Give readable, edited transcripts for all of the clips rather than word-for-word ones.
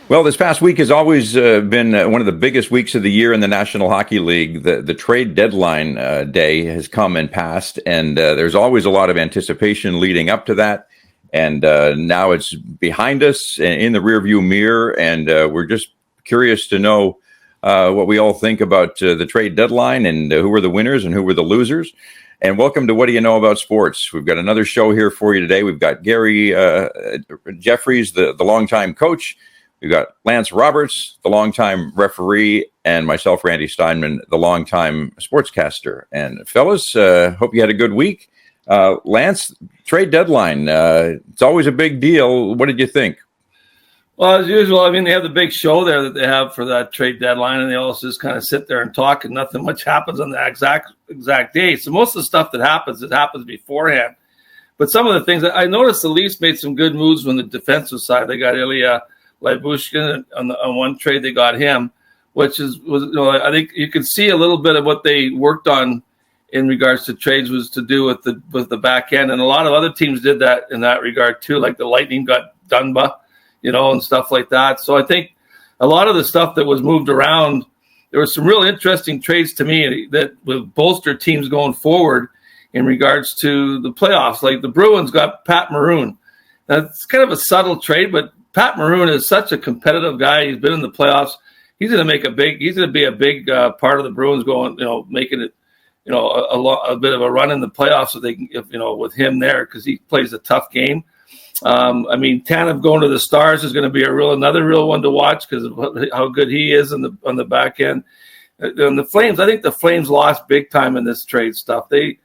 Well, this past week has always been one of the biggest weeks of the year in the National Hockey League. The trade deadline day has come and passed, and there's always a lot of anticipation leading up to that. And now it's behind us in the rearview mirror, and we're just curious to know what we all think about the trade deadline and who were the winners and who were the losers. And welcome to What Do You Know About Sports? We've got another show here for you today. We've got Gary Jeffries, the longtime coach. We've got Lance Roberts, the longtime referee, and myself, Randy Steinman, the longtime sportscaster. And fellas, hope you had a good week. Lance, trade deadline, it's always a big deal. What did you think? Well, as usual, I mean, they have the big show there that they have for that trade deadline, and they also just kind of sit there and talk, and nothing much happens on the exact day. So most of the stuff that happens, it happens beforehand. But some of the things, I noticed the Leafs made some good moves on the defensive side. They got Ilya Lyubushkin on one trade. They got him, which I think you can see a little bit of what they worked on in regards to trades was to do with the back end, and a lot of other teams did that in that regard too. Like the Lightning got Dunba, and stuff like that. So I think a lot of the stuff that was moved around, there were some real interesting trades to me that will bolster teams going forward in regards to the playoffs. Like the Bruins got Pat Maroon. That's kind of a subtle trade, but Pat Maroon is such a competitive guy. He's been in the playoffs. He's going to be a big part of the Bruins going, making it, a bit of a run in the playoffs. So they can, with him there, because he plays a tough game. Tanev going to the Stars is going to be another real one to watch because of how good he is on the back end. And the Flames, I think the Flames lost big time in this trade stuff. They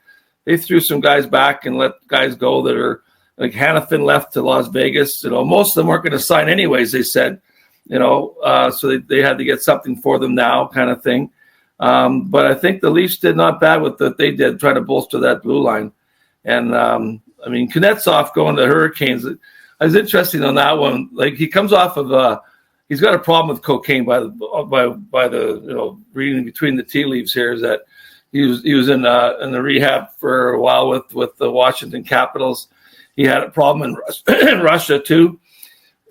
threw some guys back and let guys go that are. Like Hannafin left to Las Vegas. Most of them weren't going to sign anyways, they said. So they had to get something for them now kind of thing. But I think the Leafs did not bad with what they did, trying to bolster that blue line. And, Kuznetsov going to Hurricanes, it was interesting on that one. Like he comes off of he's got a problem with cocaine by the reading between the tea leaves here is that he was in the rehab for a while with the Washington Capitals. He had a problem in Russia too,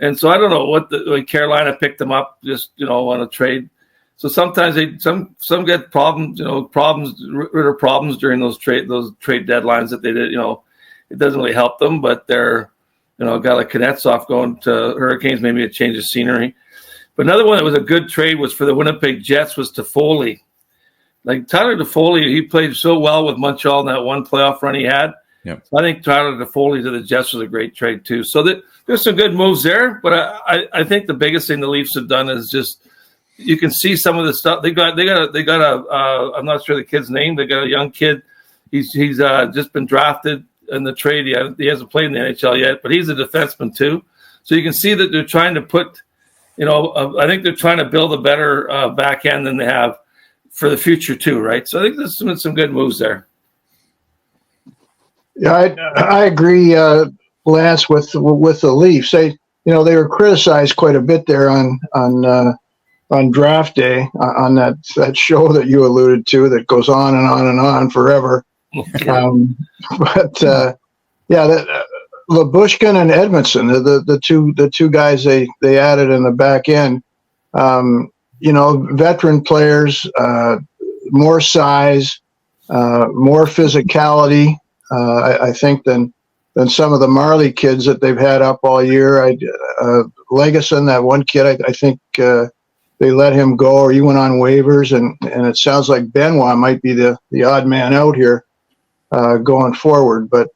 and so I don't know Carolina picked him up just on a trade. So sometimes some get problems, rid of problems during those trade deadlines that they did. It doesn't really help them, but they're a guy like Kuznetsov going to Hurricanes, maybe a change of scenery. But another one that was a good trade was for the Winnipeg Jets was Toffoli. Like Tyler Toffoli, he played so well with Montreal in that one playoff run he had. Yep. I think Tyler Toffoli to the Jets was a great trade too. So there's some good moves there, but I think the biggest thing the Leafs have done is just you can see some of the stuff they got a I'm not sure the kid's name. They got a young kid. He's just been drafted in the trade. He hasn't played in the NHL yet, but he's a defenseman too. So you can see that they're trying to put, I think they're trying to build a better back end than they have for the future too, right? So I think there's been some good moves there. Yeah, I agree, Lance, with the Leafs. They were criticized quite a bit there on draft day on that show that you alluded to that goes on and on and on forever. Lyubushkin and Edmondson, the two guys they added in the back end. Veteran players, more size, more physicality. I think than some of the Marley kids that they've had up all year. Legason, that one kid, I think they let him go or he went on waivers, and it sounds like Benoit might be the odd man out here going forward. But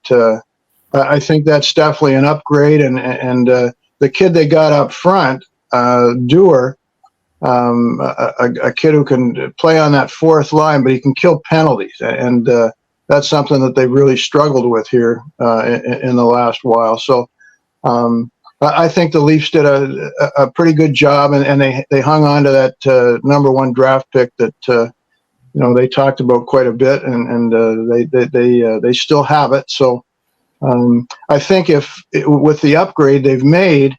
I think that's definitely an upgrade. And the kid they got up front, Dewar, a kid who can play on that fourth line, but he can kill penalties. And that's something that they've really struggled with here in the last while. So I think the Leafs did a pretty good job, and they hung on to that number one draft pick that they talked about quite a bit, and they still have it. So I think with the upgrade they've made,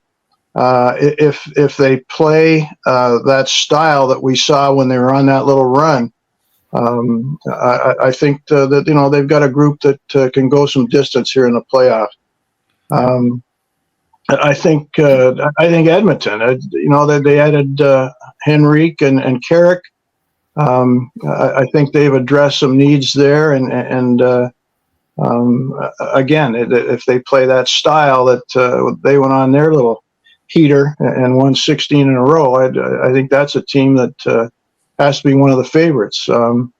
if they play that style that we saw when they were on that little run. I think that they've got a group that can go some distance here in the playoffs. I think Edmonton. That they added Henrique and Carrick. I think they've addressed some needs there, and again, if they play that style that they went on their little heater and won 16 in a row, I think that's a team that has to be one of the favorites. And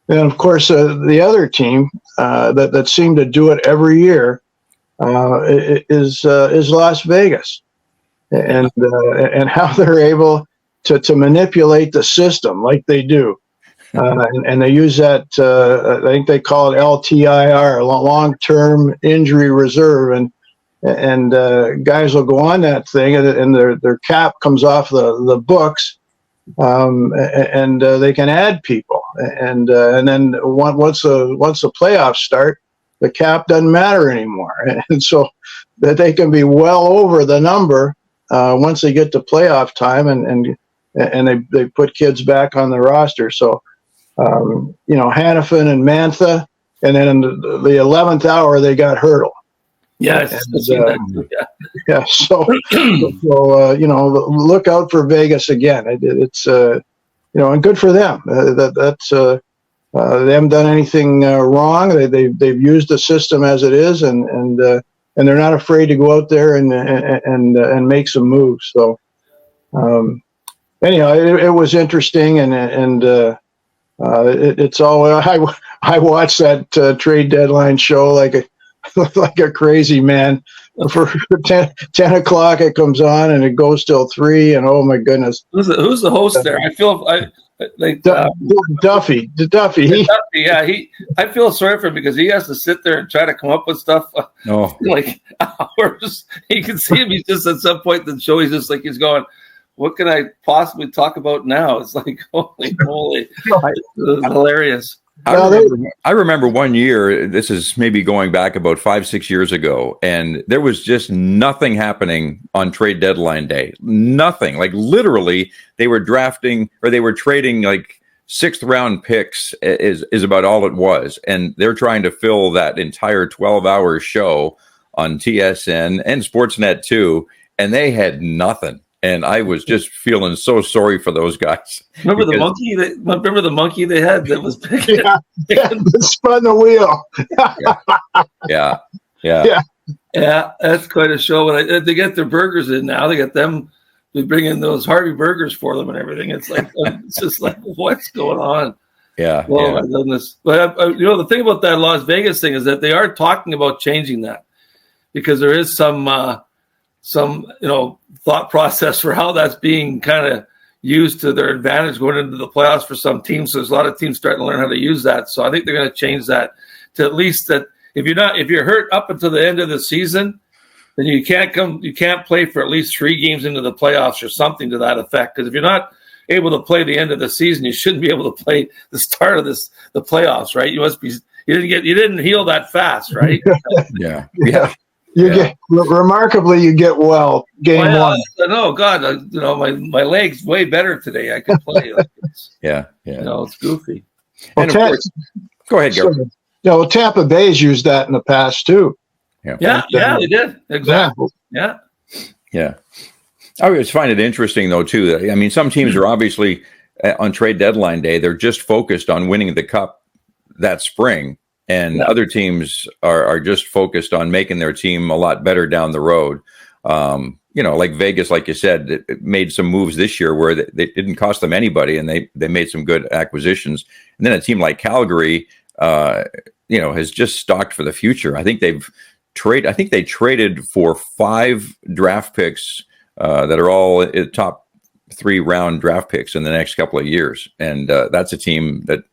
of course, the other team that seemed to do it every year is Las Vegas, and how they're able to manipulate the system like they do. And they use that, I think they call it LTIR, long-term injury reserve, and guys will go on that thing, and their cap comes off the books, and they can add people, and then once the playoffs start, the cap doesn't matter anymore, and so that they can be well over the number once they get to playoff time, and they put kids back on the roster. So. Hannafin and Mantha, and then in the 11th hour they got Hurdle. Yes, yeah. So look out for Vegas again. It's and good for them. They haven't done anything wrong. They've used the system as it is, and they're not afraid to go out there and make some moves. So anyhow, it was interesting, and. It's all. I watched that trade deadline show like a crazy man. For 10 o'clock it comes on and it goes till 3, and oh my goodness. Who's the host there? I feel like Duffy. Duffy, yeah. I feel sorry for him because he has to sit there and try to come up with stuff like hours. You can see him. He's just at some point in the show. He's just like he's going. What can I possibly talk about now? It's like, holy moly. It's hilarious. I remember one year, this is maybe going back about 5-6 years ago, and there was just nothing happening on trade deadline day. Nothing. Like literally, they were drafting or they were trading like 6th round picks is about all it was. And they're trying to fill that entire 12-hour show on TSN and Sportsnet too, and they had nothing. And I was just feeling so sorry for those guys. Remember the monkey? Remember the monkey they had that was big? Spun the wheel. Yeah. That's quite a show. When they get their burgers in now, they get them. They bring in those Harvey burgers for them and everything. It's like it's just like what's going on? Yeah. Oh my goodness! But the thing about that Las Vegas thing is that they are talking about changing that because there is some thought process for how that's being kind of used to their advantage going into the playoffs for some teams. So there's a lot of teams starting to learn how to use that. So I think they're going to change that to at least that if you're hurt up until the end of the season, then you can't play for at least 3 games into the playoffs or something to that effect. Because if you're not able to play the end of the season, you shouldn't be able to play the start of the playoffs, right? You didn't heal that fast, right? Yeah. You get well game one. No, God, my leg's way better today. I could play. It's goofy. Well, and of course, go ahead, Gary. Tampa Bay's used that in the past too. Yeah, they did exactly. Yeah. I always find it interesting though too. I mean, some teams are obviously on trade deadline day. They're just focused on winning the cup that spring. And other teams are just focused on making their team a lot better down the road. Like Vegas, like you said, it made some moves this year where they didn't cost them anybody, and they made some good acquisitions. And then a team like Calgary, has just stocked for the future. I think they traded for 5 draft picks that are all top 3 round draft picks in the next couple of years, and that's a team that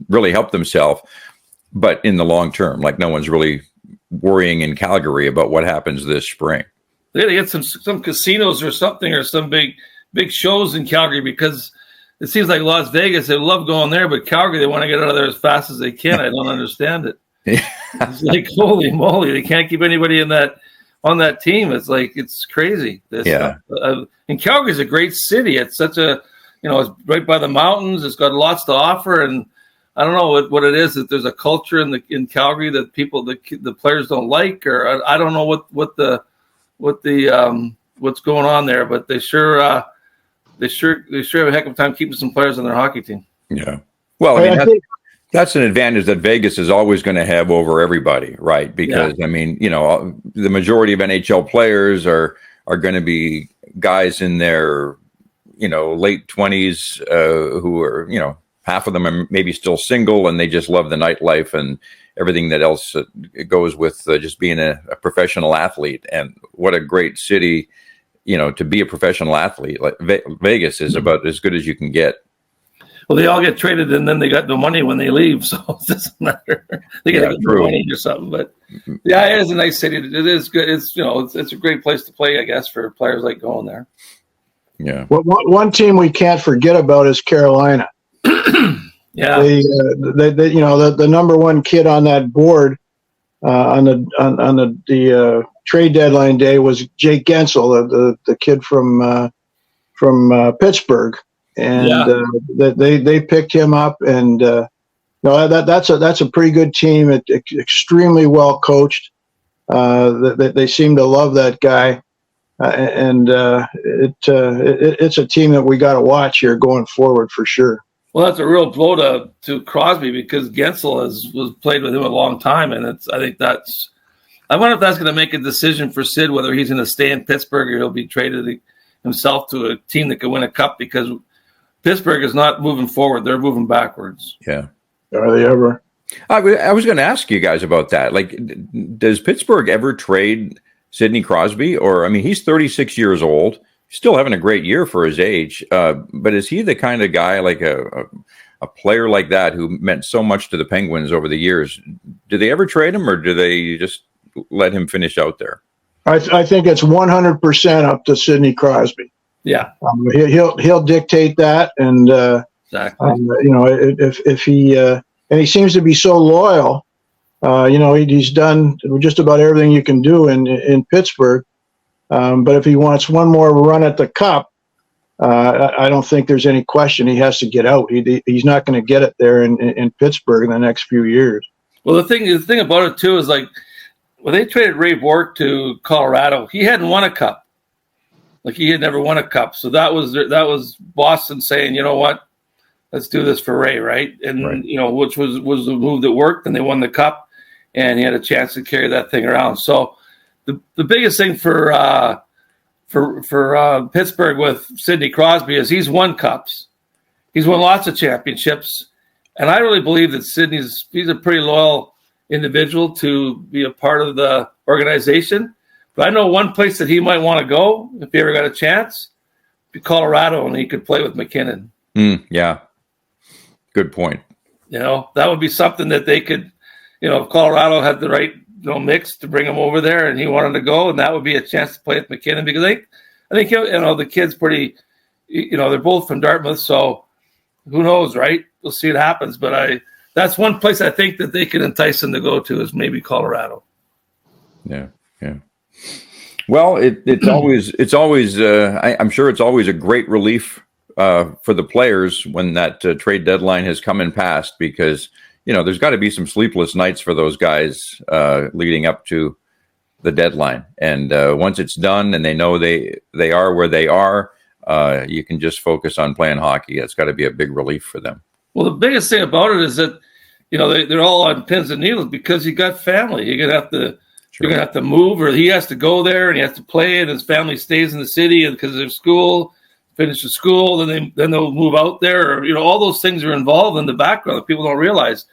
really helped themselves. But in the long term, like no one's really worrying in Calgary about what happens this spring. They got to get some casinos or something or some big shows in Calgary because it seems like Las Vegas, they love going there, but Calgary, they want to get out of there as fast as they can. I don't understand it. It's like, holy moly, they can't keep anybody on that team. It's like, it's crazy. And Calgary's a great city. It's such a, it's right by the mountains. It's got lots to offer, and I don't know what it is that there's a culture in Calgary that the players don't like, or I don't know what the what's going on there, but they sure have a heck of a time keeping some players on their hockey team. Yeah. Well, I mean, that's an advantage that Vegas is always going to have over everybody, right? Because I mean, the majority of NHL players are going to be guys in their late 20s who are half of them are maybe still single, and they just love the nightlife and everything that else goes with just being a professional athlete. And what a great city, to be a professional athlete. Like Vegas is about as good as you can get. Well, they all get traded, and then they got no money when they leave, so it doesn't matter. They got to get more money or something. But yeah, it is a nice city. It is good. It's it's a great place to play, I guess, for players like going there. Yeah. Well, one team we can't forget about is Carolina. Yeah. The number one kid on that board on the trade deadline day was Jake Gensel, the kid from Pittsburgh. And they picked him up, and that's a pretty good team. Extremely well coached. They seem to love that guy, and it's a team that we got to watch here going forward for sure. Well, that's a real blow to Crosby, because Gensel was played with him a long time, and I wonder if that's going to make a decision for Sid whether he's going to stay in Pittsburgh or he'll be traded himself to a team that can win a cup, because Pittsburgh is not moving forward. They're moving backwards. Yeah. Are they ever? I was going to ask you guys about that. Like, does Pittsburgh ever trade Sidney Crosby? Or, I mean, he's 36 years old, still having a great year for his age. But is he the kind of guy, like a player like that who meant so much to the Penguins over the years? Do they ever trade him, or do they just let him finish out there? I think it's 100% up to Sidney Crosby. Yeah, he'll dictate that, and exactly. If he and he seems to be so loyal. He's done just about everything you can do in Pittsburgh. But if he wants one more run at the Cup, I don't think there's any question he has to get out. He's not going to get it there in Pittsburgh in the next few years. Well, the thing about it too is, like, when they traded Ray Bourque to Colorado, he hadn't won a cup. Like, he had never won a cup. So that was Boston saying, you know what, let's do this for Ray, right? And right. Which was the move that worked, and they won the cup, and he had a chance to carry that thing around. So the biggest thing for Pittsburgh with Sidney Crosby is he's won cups. He's won lots of championships. And I really believe that he's a pretty loyal individual to be a part of the organization. But I know one place that he might want to go if he ever got a chance, be Colorado, and he could play with McKinnon. Yeah. Good point. That would be something that they could, if Colorado had the right mix to bring him over there and he wanted to go, and that would be a chance to play with McKinnon, because I think the kid's pretty, they're both from Dartmouth, so who knows, right? We'll see what happens. But that's one place I think that they could entice him to go to, is maybe Colorado. Yeah. Well, it's always I'm sure it's always a great relief for the players when that trade deadline has come and passed, because there's got to be some sleepless nights for those guys leading up to the deadline. And once it's done and they know they are where they are, you can just focus on playing hockey. It's got to be a big relief for them. Well, the biggest thing about it is that they're all on pins and needles, because you got family. You're gonna have to move, or he has to go there and he has to play, and his family stays in the city because of their school. Finish the school, then they'll move out there. Or, all those things are involved in the background that people don't realize.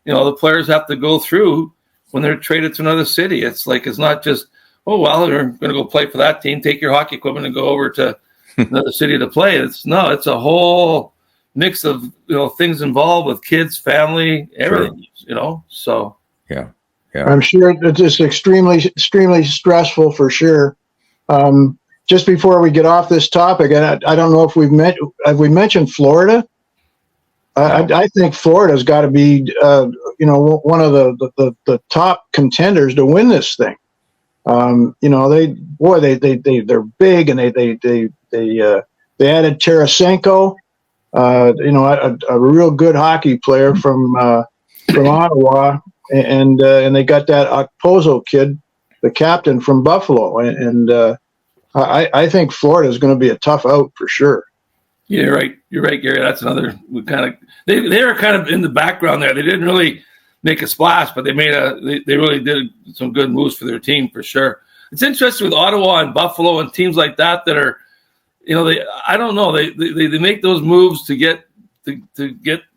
The players have to go through when they're traded to another city. It's not just, oh, well, you're going to go play for that team, take your hockey equipment and go over to another city to play. It's a whole mix of things involved with kids, family, everything. Sure. So yeah. I'm sure it's just extremely stressful for sure. Just before we get off this topic, and I don't know if have we mentioned Florida? I think Florida's got to be, one of the top contenders to win this thing. They're big, and they added Tarasenko, a real good hockey player from Ottawa, and they got that Okposo kid the captain from Buffalo, and I think Florida is going to be a tough out for sure. Yeah, you're right. You're right, Gary. That's another. They were kind of in the background there. They didn't really make a splash, but they really did some good moves for their team for sure. It's interesting with Ottawa and Buffalo and teams like that are, I don't know, they make those moves to get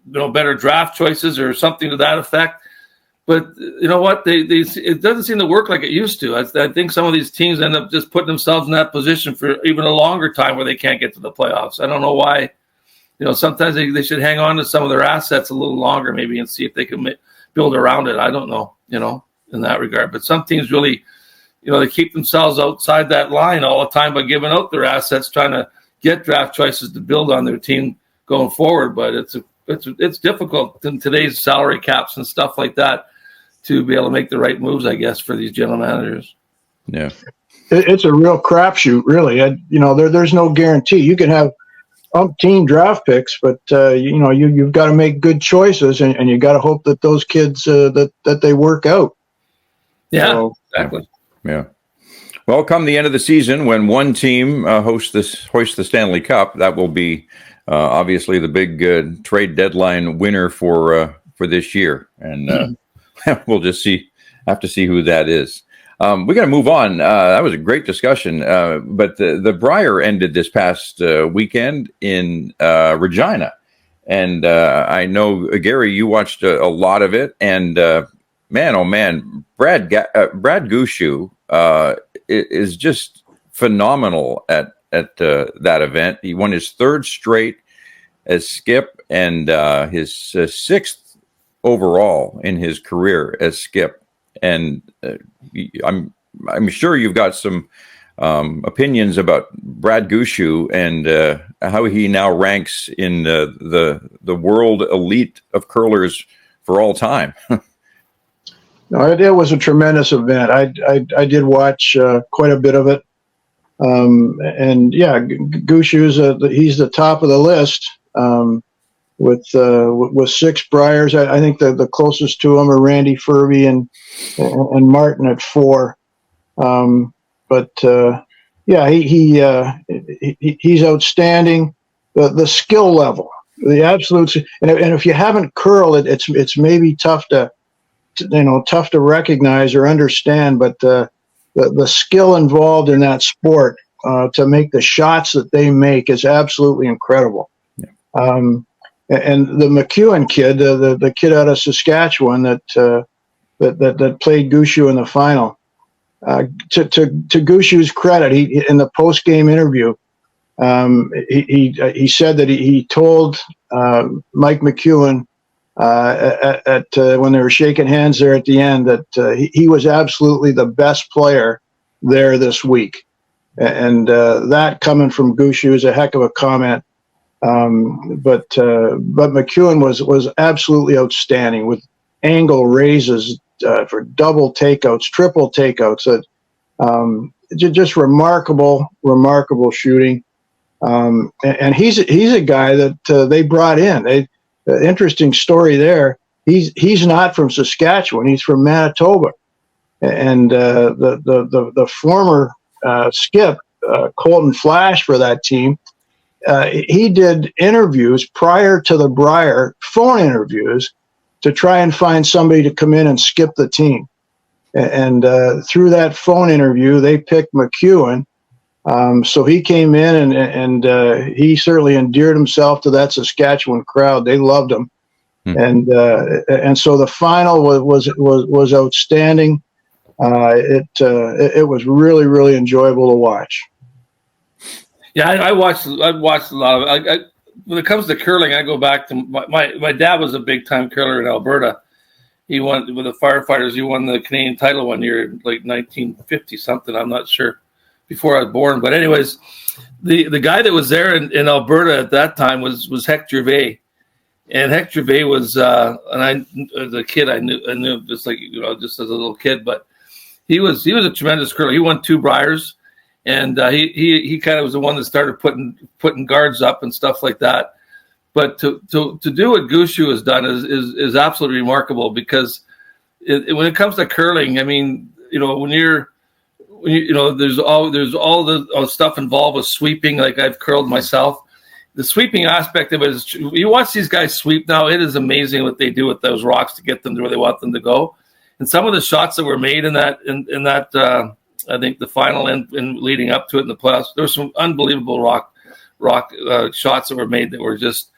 better draft choices or something to that effect. But you know what? It doesn't seem to work like it used to. I think some of these teams end up just putting themselves in that position for even a longer time where they can't get to the playoffs. I don't know why. Sometimes they should hang on to some of their assets a little longer maybe and see if they can build around it. I don't know, in that regard. But some teams really, they keep themselves outside that line all the time by giving out their assets, trying to get draft choices to build on their team going forward. But it's difficult in today's salary caps and stuff like that to be able to make the right moves, I guess, for these general managers. Yeah, it's a real crapshoot, really. There's no guarantee. You can have umpteen draft picks, but you've got to make good choices, and you got to hope that those kids that they work out. Yeah, so, exactly. Yeah. Well, come the end of the season, when one team hoists the Stanley Cup, that will be obviously the big trade deadline winner for this year, and we'll just have to see who that is. We got to move on. That was a great discussion, but the Brier ended this past weekend in Regina, and I know, Gary, you watched a lot of it, and man, oh man, Brad Gushue is just phenomenal at that event. He won his third straight as skip, and his sixth overall in his career as skip. And I'm sure you've got some opinions about Brad Gushue and how he now ranks in the world elite of curlers for all time. No, it was a tremendous event. I did watch quite a bit of it, and yeah, Gushue's he's the top of the list. With 6 Briers. I think the closest to him are Randy Furby and Martin at 4. But yeah, he's outstanding. The skill level, the absolute, and if you haven't curled it, it's maybe tough to recognize or understand. But the skill involved in that sport to make the shots that they make is absolutely incredible. Yeah. And the McEwen kid, the kid out of Saskatchewan that played Gushue in the final, to Gushue's credit, he in the post game interview, he said that he told Mike McEwen when they were shaking hands there at the end that he was absolutely the best player there this week, and that coming from Gushue is a heck of a comment. But McEwen was absolutely outstanding with angle raises for double takeouts, triple takeouts. Just remarkable shooting. And he's a guy that they brought in. Interesting story there. He's not from Saskatchewan. He's from Manitoba, and the former skip Colton Flash for that team. He did interviews prior to the Brier, phone interviews, to try and find somebody to come in and skip the team. And through that phone interview, they picked McEwen. So he came in and he certainly endeared himself to that Saskatchewan crowd. They loved him. And so the final was outstanding. It was really, really enjoyable to watch. Yeah, I watched a lot of it. When it comes to curling, I go back to my dad was a big time curler in Alberta. He won with the firefighters. He won the Canadian title one year, like 1950 something. I'm not sure, before I was born. But anyways, the guy that was there in Alberta at that time was Hec Gervais, and Hec Gervais was and I as a kid I knew just like just as a little kid, but he was a tremendous curler. He won 2 Briers. And he kind of was the one that started putting guards up and stuff like that. But to do what Gushue has done is absolutely remarkable, because when it comes to curling, I mean, when you're there's all the stuff involved with sweeping. Like I've curled myself. The sweeping aspect of it is, you watch these guys sweep now. It is amazing what they do with those rocks to get them to where they want them to go. And some of the shots that were made in that I think the final and leading up to it in the playoffs, there were some unbelievable rock shots that were made that were just,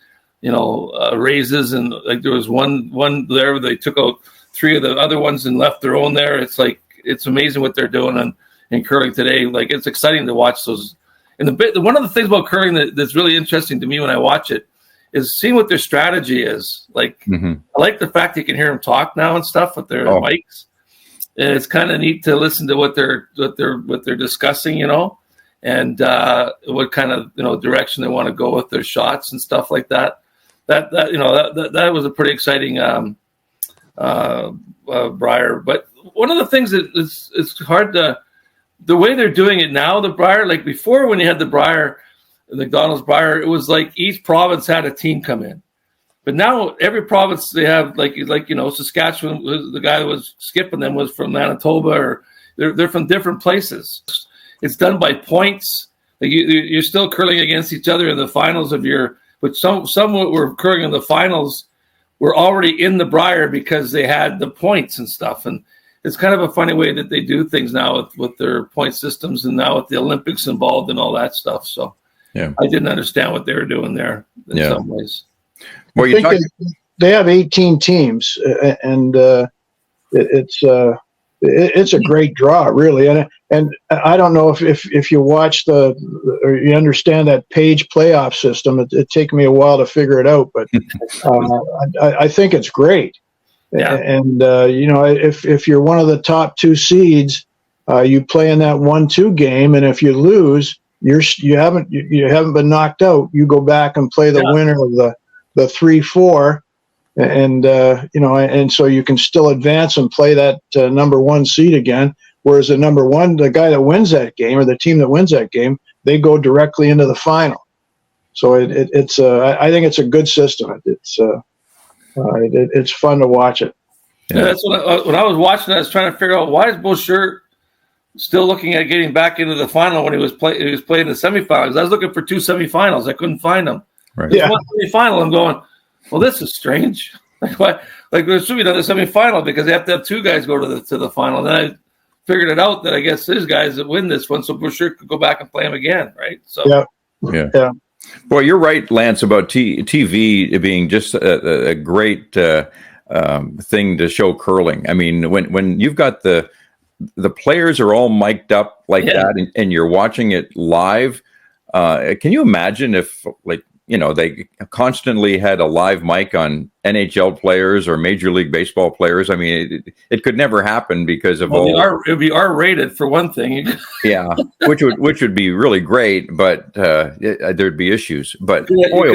raises. And like there was one there where they took out 3 of the other ones and left their own there. It's like, it's amazing what they're doing in curling today. Like, it's exciting to watch those. And one of the things about curling that's really interesting to me when I watch it is seeing what their strategy is. Like, I like the fact you can hear them talk now and stuff with their mics. And it's kind of neat to listen to what they're discussing, and what kind of direction they want to go with their shots and stuff like that. That was a pretty exciting Brier. But one of the things that it's hard to, the way they're doing it now, the Brier, like before when you had the Brier, the McDonald's Brier, it was like each province had a team come in. But now every province they have, like Saskatchewan, the guy that was skipping them was from Manitoba, or they're from different places. It's done by points. Like you're still curling against each other in the finals but some were curling in the finals were already in the Brier because they had the points and stuff. And it's kind of a funny way that they do things now with their point systems, and now with the Olympics involved and all that stuff. So I didn't understand what they were doing there in some ways. Well, they have 18 teams, and it's a great draw, really. And I don't know if you watch or you understand that page playoff system. It took me a while to figure it out, but I think it's great. Yeah. And if you're one of the top 2 seeds, you play in that 1-2 game, and if you lose, you haven't been knocked out. You go back and play the winner of the 3-4, and so you can still advance and play that number 1 seed again. Whereas the number 1, the guy that wins that game, or the team that wins that game, they go directly into the final. So I think it's a good system. It's fun to watch it. Yeah, that's when I was watching. I was trying to figure out, why is Boucher still looking at getting back into the final when he was playing the semifinals. I was looking for 2 semifinals. I couldn't find them. Right. Yeah. One semifinal. I'm going, well, this is strange. Like what? Like there should be another semifinal because they have to have 2 guys go to the final. And then I figured it out that I guess there's guys that win this one, so Boucher could go back and play him again, right? So yeah. Well, you're right, Lance, about TV being just a great thing to show curling. I mean, when you've got the players are all mic'd up like that, and you're watching it live. Can you imagine if, they constantly had a live mic on NHL players or Major League Baseball players? I mean, it could never happen because of it would be R-rated for one thing. Yeah, which would be really great, but there'd be issues. But boy,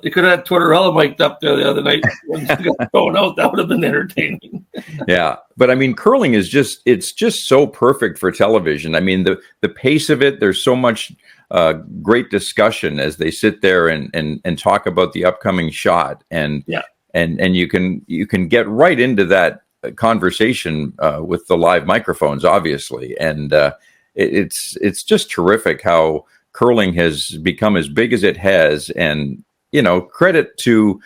you could have had Tortorella mic'd up there the other night when he got thrown out. That would have been entertaining. Yeah, but I mean, curling is just so perfect for television. I mean, the pace of it. There's so much great discussion as they sit there and talk about the upcoming shot, and you can get right into that conversation with the live microphones, obviously, and it's just terrific how curling has become as big as it has, and credit to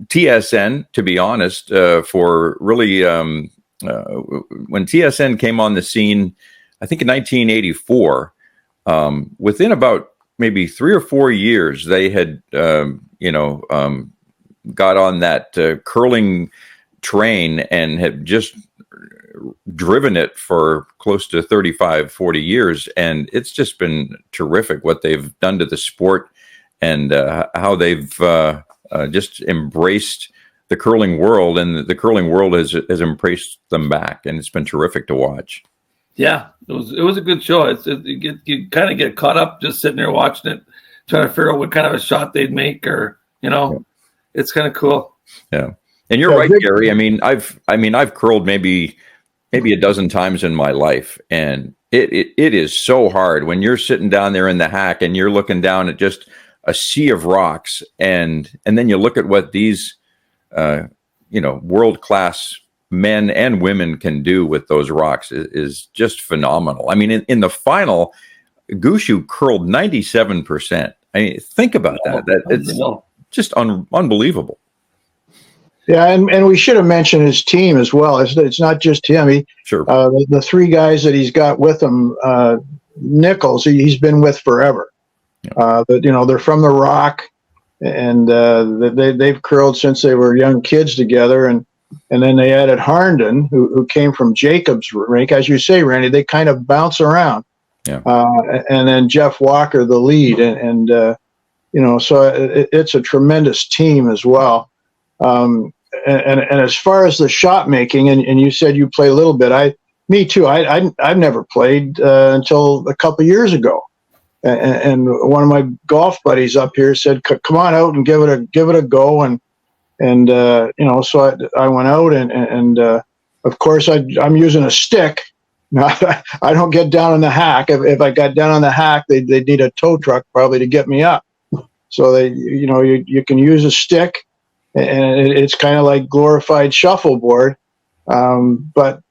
TSN, to be honest, for really when TSN came on the scene, I think in 1984. Within about maybe 3 or 4 years, they had, got on that curling train and had just driven it for close to 35, 40 years. And it's just been terrific what they've done to the sport and how they've just embraced the curling world, and the curling world has embraced them back. And it's been terrific to watch. Yeah, it was a good show. You kind of get caught up just sitting there watching it, trying to figure out what kind of a shot they'd make, or it's kind of cool. Yeah, and you're right, Gary. I mean, I've curled maybe a dozen times in my life, and it is so hard when you're sitting down there in the hack and you're looking down at just a sea of rocks, and then you look at what these world class men and women can do with those rocks is just phenomenal. I mean, in the final, Gushue curled 97%. I mean, think about that. It's just unbelievable. Yeah, and we should have mentioned his team as well. It's not just him. Sure. The three guys that he's got with him, Nichols, he's been with forever. Yeah. They're from the Rock, and they've curled since they were young kids together. And then they added Harnden, who came from Jacobs Rink. As you say, Randy, they kind of bounce around. Yeah. And then Jeff Walker, the lead. So it's a tremendous team as well. And as far as the shot making, and you said you play a little bit. Me too. I've never played until a couple of years ago, and one of my golf buddies up here said, "Come on out and give it a go." And so I went out, and of course I'm using a stick. I don't get down on the hack. If I got down on the hack, they'd need a tow truck probably to get me up. So you can use a stick. And it's kind of like glorified shuffleboard, but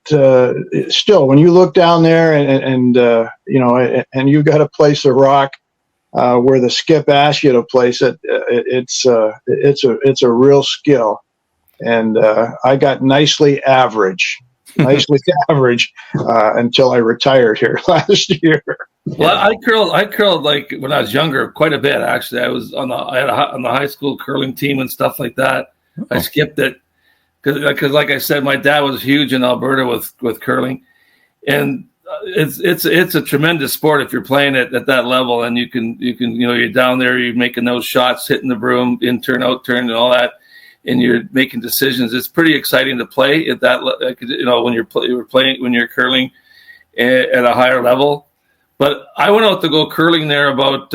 still, when you look down there and you've got to place a rock where the skip asks you to place it, it's a real skill. And I got nicely average until I retired here last year. Well, I curled like when I was younger quite a bit. Actually, I was on the high school curling team and stuff like that. I skipped it because, like I said, my dad was huge in Alberta with curling, and it's a tremendous sport if you're playing it at that level, and you can you're down there, you're making those shots, hitting the broom, in turn, out turn, and all that, and you're making decisions. It's pretty exciting to play at that, when you're curling at a higher level. But I went out to go curling there about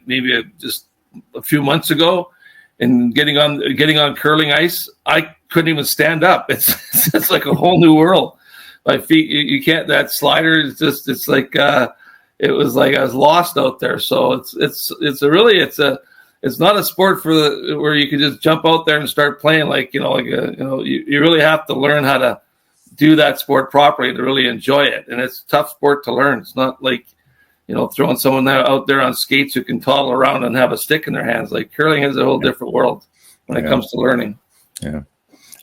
maybe just a few months ago, and getting on curling ice, I couldn't even stand up. It's like a whole new world. My feet, you can't. That slider is just. It's like it was like I was lost out there. So it's not a sport where you can just jump out there and start playing you really have to learn how to do that sport properly to really enjoy it. And it's a tough sport to learn. It's not like, throwing someone out there on skates who can toddle around and have a stick in their hands. Like curling is a whole different world when it comes to learning. Yeah.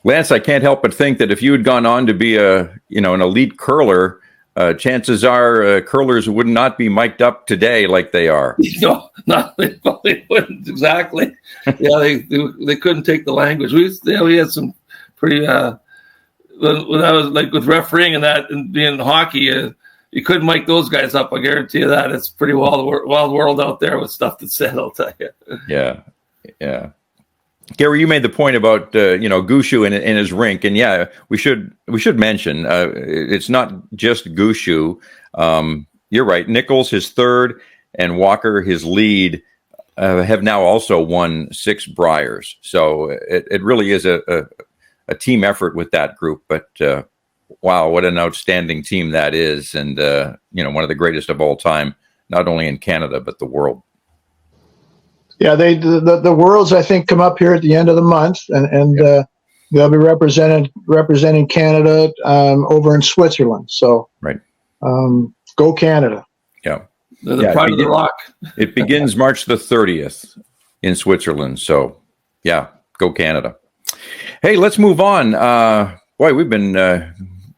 Lance, I can't help but think that if you had gone on to be an elite curler, chances are curlers would not be mic'd up today like they are. They probably wouldn't exactly. Yeah, they couldn't take the language. We had some pretty, when I was like with refereeing and that and being in hockey, you couldn't mic those guys up. I guarantee you that. It's pretty wild world out there with stuff that's said, I'll tell you. Yeah. Gary, you made the point about Gushue in his rink, and we should mention it's not just Gushue. You're right. Nichols, his third, and Walker, his lead, have now also won 6 Briers. So it really is a team effort with that group. But wow, what an outstanding team that is, and one of the greatest of all time, not only in Canada but the world. Yeah, the Worlds, I think, come up here at the end of the month, and they'll be representing Canada over in Switzerland. So, right, go Canada! Yeah, they're the pride of the Rock. It begins March the 30th in Switzerland. So, yeah, go Canada! Hey, let's move on. Boy, we've been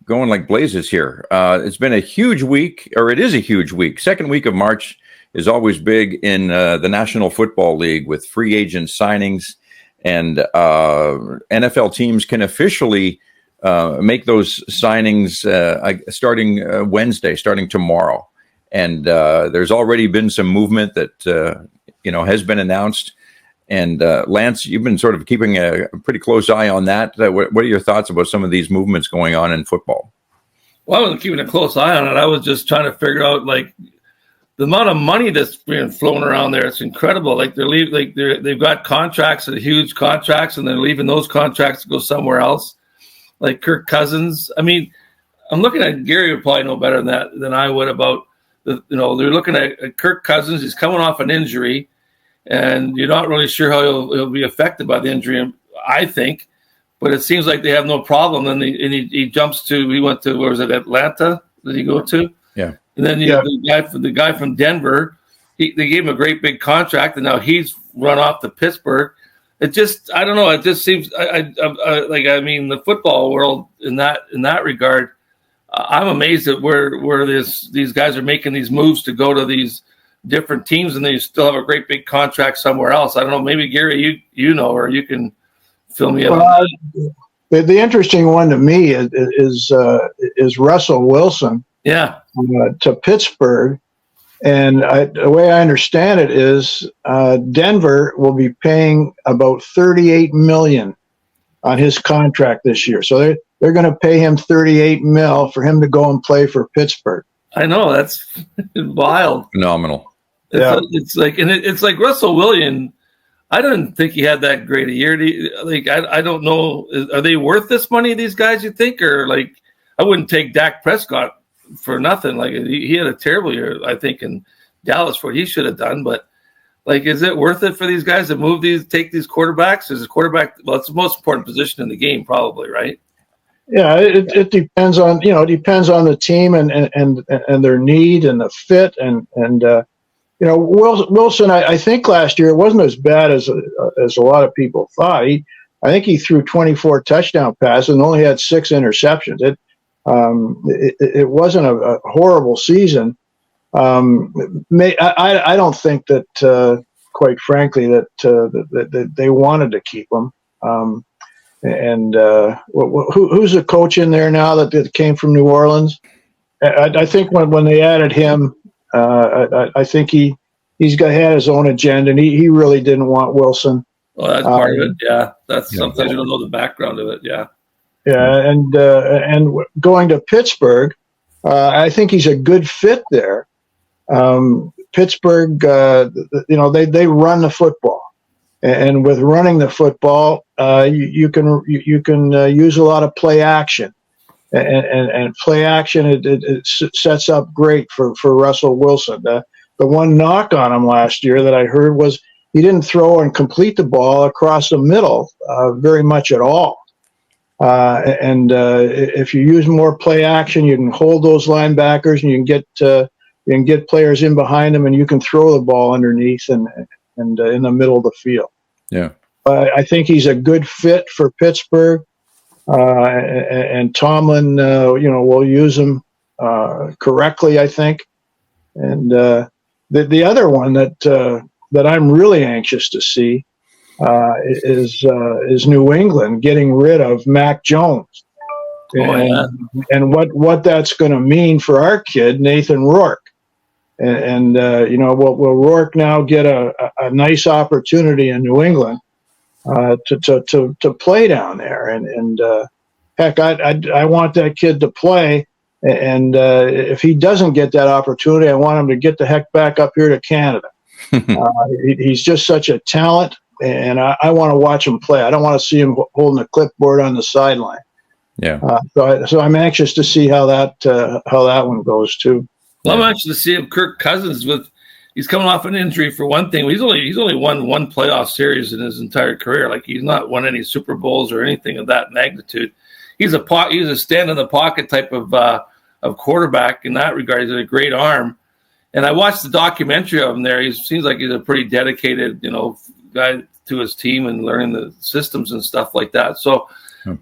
going like blazes here. It's been a huge week, or it is a huge week. Second week of March is always big in the National Football League with free agent signings, and NFL teams can officially make those signings starting Wednesday, starting tomorrow. And there's already been some movement that has been announced. And Lance, you've been sort of keeping a pretty close eye on that. What are your thoughts about some of these movements going on in football? Well, I wasn't keeping a close eye on it. I was just trying to figure out the amount of money that's being flown around there. It's incredible. They've got contracts, huge contracts, and they're leaving those contracts to go somewhere else. Like Kirk Cousins. I mean, I'm looking at Gary would probably know better than I would about they're looking at Kirk Cousins. He's coming off an injury, and you're not really sure how he'll be affected by the injury, I think. but it seems like they have no problem. And he jumps to, he went to, where was it, Atlanta? Did he go to? Yeah. And then the guy from Denver, they gave him a great big contract, and now he's run off to Pittsburgh. It just, I don't know. It just seems the football world in that regard. I'm amazed at where these guys are making these moves to go to these different teams, and they still have a great big contract somewhere else. I don't know. Maybe Gary, you know, or you can fill me in. Well, the interesting one to me is Russell Wilson. Yeah. To Pittsburgh, and the way I understand it is Denver will be paying about $38 million on his contract this year. So they're going to pay him $38 million for him to go and play for Pittsburgh. I know, that's wild, phenomenal. It's like Russell Wilson. I didn't think he had that great a year. I don't know. Are they worth this money? These guys, you think, or like I wouldn't take Dak Prescott for nothing. Like he had a terrible year, I think, in Dallas for what he should have done. But like, is it worth it for these guys to take these quarterbacks? Is a quarterback? Well, it's the most important position in the game, probably, right? Yeah, it depends on the team and their need and the fit and Wilson. I think last year it wasn't as bad as a lot of people thought. I think he threw 24 touchdown passes and only had 6 interceptions. It wasn't a horrible season. I don't think that, quite frankly, that they wanted to keep him. Who's the coach in there now that came from New Orleans? I think when they added him, I think he's had his own agenda, and he really didn't want Wilson. Well, that's part of it. Yeah, that's sometimes you don't know the background of it. Yeah. Yeah, and going to Pittsburgh, I think he's a good fit there. Pittsburgh, they run the football, and with running the football, you can use a lot of play action, and play action it sets up great for Russell Wilson. The one knock on him last year that I heard was he didn't throw and complete the ball across the middle very much at all. If you use more play action, you can hold those linebackers, and you can get players in behind them, and you can throw the ball underneath and in the middle of the field. Yeah, I think he's a good fit for Pittsburgh, and Tomlin, will use him correctly, I think. And the other one that I'm really anxious to see is New England getting rid of Mac Jones, and what that's going to mean for our kid Nathan Rourke, will Rourke now get a nice opportunity in New England to play down there, and heck, I want that kid to play, and if he doesn't get that opportunity, I want him to get the heck back up here to Canada. He's just such a talent. And I want to watch him play. I don't want to see him holding a clipboard on the sideline. Yeah. So I'm anxious to see how that one goes too. Well, I'm anxious to see him. Kirk Cousins he's coming off an injury for one thing. He's only won one playoff series in his entire career. Like he's not won any Super Bowls or anything of that magnitude. He's a stand in the pocket type of quarterback in that regard. He's a great arm. And I watched the documentary of him there. He seems like he's a pretty dedicated, guy to his team and learning the systems and stuff like that. So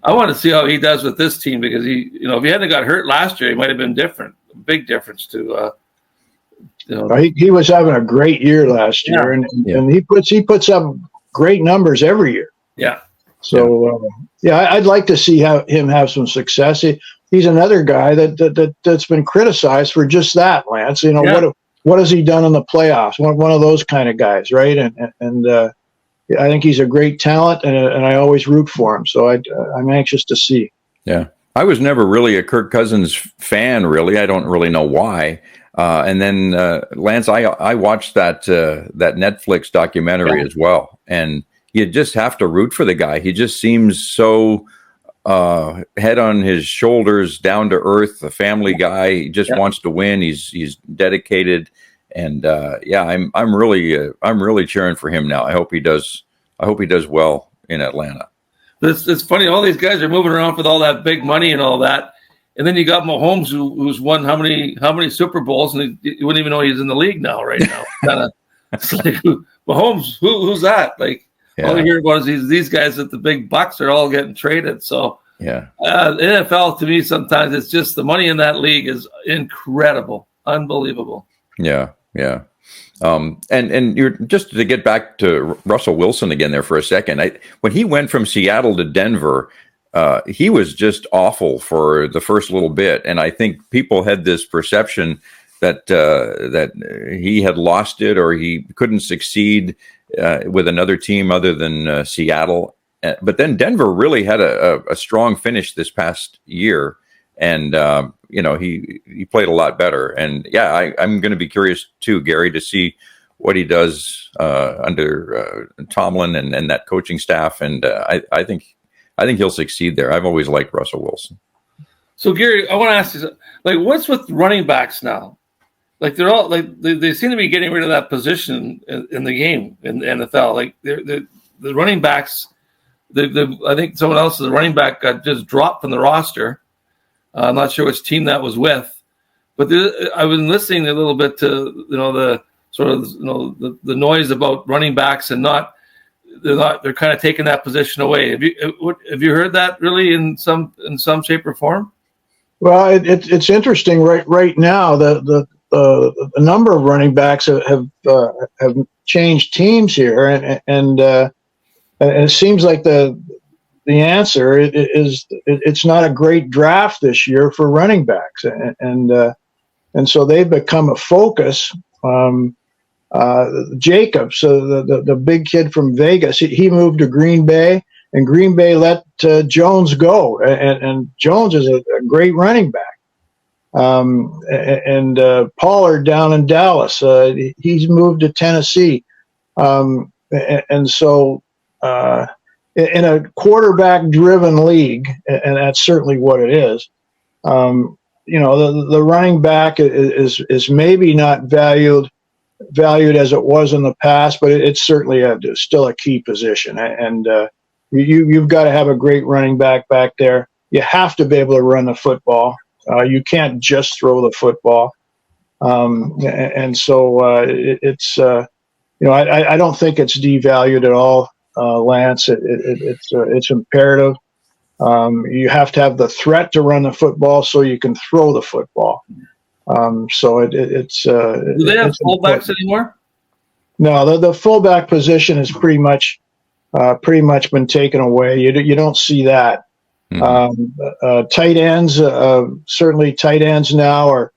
I want to see how he does with this team, because if he hadn't got hurt last year, he might have been different. A big difference to he was having a great year last year, and he puts up great numbers every year. Yeah. So I'd like to see him have some success. He's another guy that's been criticized for just that, Lance. What has he done in the playoffs? One of those kind of guys, right? And I think he's a great talent, and I always root for him. So I'm anxious to see. Yeah, I was never really a Kirk Cousins fan. Really, I don't really know why. And then Lance, I watched that Netflix documentary as well, and you just have to root for the guy. He just seems so head on his shoulders, down to earth, a family guy. He just wants to win. He's dedicated, and I'm really cheering for him now. I hope he does well in Atlanta. It's funny. All these guys are moving around with all that big money and all that. And then you got Mahomes, who's won how many Super Bowls, and you wouldn't even know he's in the league now. Right now, it's like Mahomes. Who's that? Like all you hear about is these guys at the big bucks are all getting traded. So NFL to me sometimes it's just the money in that league is incredible, unbelievable. Yeah. And you're just to get back to Russell Wilson again there for a second. When he went from Seattle to Denver. He was just awful for the first little bit, and I think people had this perception that he had lost it or he couldn't succeed with another team other than Seattle. But then Denver really had a strong finish this past year, and he played a lot better. And I'm going to be curious too, Gary, to see what he does under Tomlin and that coaching staff. And I think he'll succeed there. I've always liked Russell Wilson. So Gary, I want to ask you, like, what's with running backs now? Like they're all like they seem to be getting rid of that position in the game in the NFL. Like the running backs, I think someone else, the running back got just dropped from the roster. I'm not sure which team that was with, but I've been listening a little bit to the sort of the noise about running backs and they're kind of taking that position away. Have you heard that really in some shape or form? Well, it's interesting right now. The number of running backs have changed teams here, and it seems like the answer is it's not a great draft this year for running backs, and so they've become a focus. Jacobs, the big kid from Vegas, he moved to Green Bay, and Green Bay let Jones go. And Jones is a great running back. And Pollard down in Dallas, he's moved to Tennessee. And so in a quarterback-driven league, and that's certainly what it is, the running back is maybe not valued as it was in the past, but it's certainly still a key position. And you've got to have a great running back there. You have to be able to run the football. You can't just throw the football. And so it's I don't think it's devalued at all, Lance. It's imperative. You have to have the threat to run the football so you can throw the football. So it's. Do they have fullbacks anymore? No, the fullback position is pretty much been taken away. You don't see that. Mm-hmm. Tight ends, certainly tight ends now are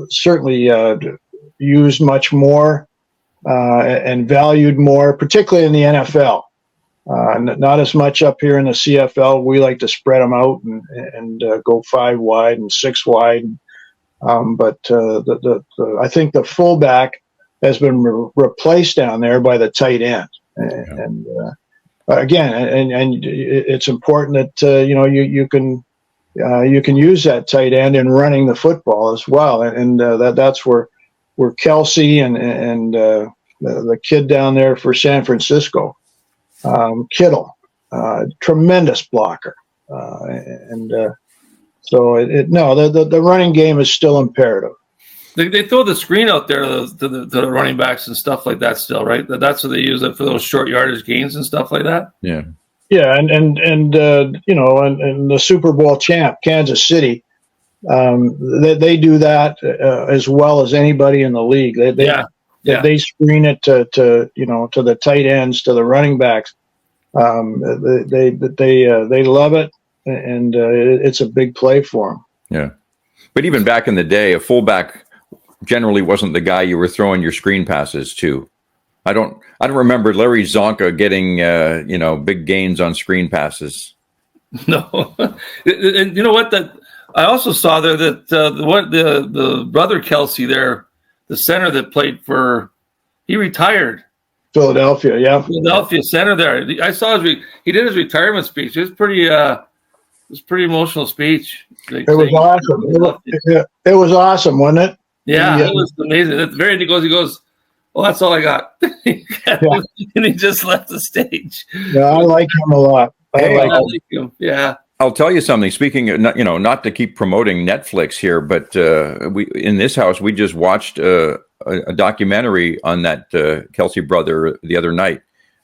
certainly used much more and valued more, particularly in the NFL. Not as much up here in the CFL. We like to spread them out and go 5 wide and 6 wide. But I think the fullback has been replaced down there by the tight end, and again, and it's important that you can use that tight end in running the football as well, and that's where Kelsey and the kid down there for San Francisco, Kittle, tremendous blocker, So the running game is still imperative. They throw the screen out there to the running backs and stuff like that still, right? That's what they use it for, those short yardage gains and stuff like that. Yeah, and the Super Bowl champ, Kansas City, they do that as well as anybody in the league. They screen it to the tight ends, to the running backs. They love it. And it's a big play for him. Yeah, but even back in the day, a fullback generally wasn't the guy you were throwing your screen passes to. I don't remember Larry Zonka getting big gains on screen passes. No, and you know what? That I also saw there that the brother Kelsey there, the center that played he retired. Philadelphia, yeah. Philadelphia center there. I saw he did his retirement speech. It was pretty. It was a pretty emotional speech. It was awesome. It was awesome, wasn't it? Yeah, it was amazing. At the very end, he goes, well, that's all I got. And he just left the stage. Yeah, I like him a lot. Hey, like I like him. Yeah. I'll tell you something. Speaking of, not to keep promoting Netflix here, but we in this house we just watched a documentary on that Kelsey brother the other night.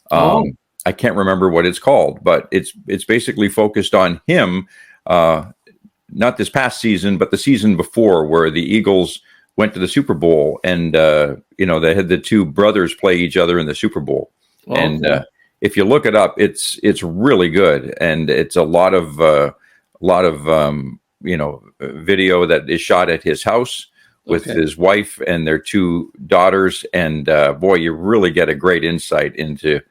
I can't remember what it's called, but it's basically focused on him. Not this past season, but the season before, where the Eagles went to the Super Bowl, and they had the two brothers play each other in the Super Bowl. Okay. And if you look it up, it's really good, and it's a lot of video that is shot at his house with his wife and their two daughters, and boy, you really get a great insight into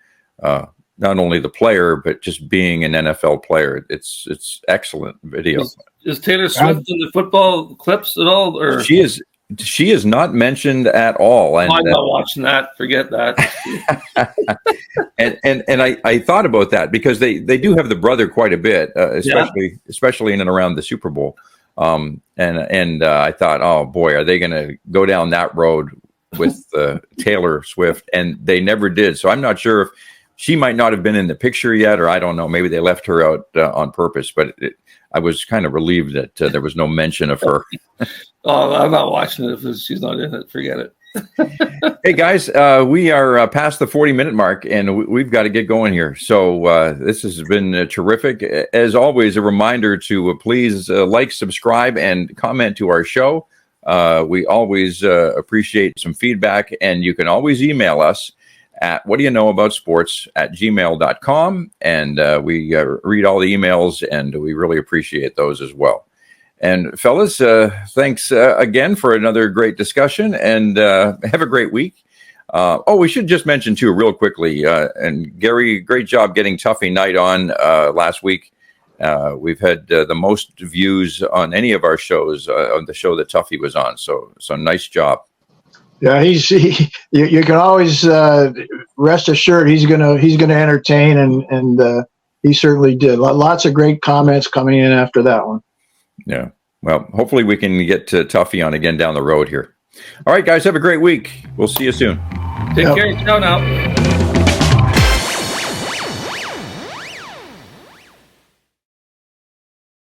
not only the player but just being an NFL player. It's excellent video. Is Taylor Swift in the football clips at all? Or She is not mentioned at all. And I'm not watching that. Forget that. and I thought about that because they do have the brother quite a bit, especially in and around the Super Bowl. And I thought, oh boy, are they going to go down that road with Taylor Swift? And they never did. So I'm not sure if she might not have been in the picture yet, or I don't know. Maybe they left her out on purpose. But I was kind of relieved that there was no mention of her. Oh, I'm not watching it if she's not in it. Forget it. Hey guys, we are past the 40-minute mark, and we've got to get going here. So this has been terrific. As always, a reminder to please like, subscribe, and comment to our show. We always appreciate some feedback, and you can always email us at whaddyaknowaboutsports@gmail.com, and we read all the emails, and we really appreciate those as well. And fellas, thanks again for another great discussion, and have a great week. We should just mention too, real quickly, and Gary, great job getting Tuffy Knight on last week. We've had the most views on any of our shows on the show that Tuffy was on. So nice job. Yeah, you can always rest assured he's gonna entertain, and he certainly did. Lots of great comments coming in after that one. Yeah. Well, hopefully we can get Tuffy on again down the road here. All right, guys, have a great week. We'll see you soon. Take care. Ciao now.